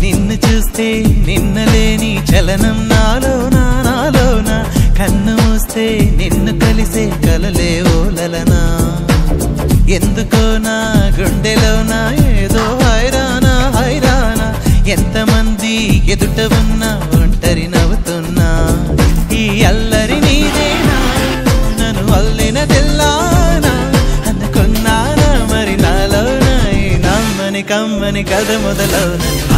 నిన్ను చూస్తే నిన్నలేని చలనం నాలోనా నాలోనా కన్ను మూస్తే నిన్ను కలిసే కలలే ఓలలనా ఎందుకో నా గుండెలోనా ఏదో హైరానా హైరానా ఎంతమంది ఎదుట ఉన్నా ఒంటరి నవ్వుతున్నా ఈ అల్లరి నీదేనా నన్ను అల్లిన తెల్లానా అనుకున్నానా మరి నాలోనా ఈ నమ్మని కమ్మని కథ మొదలవునా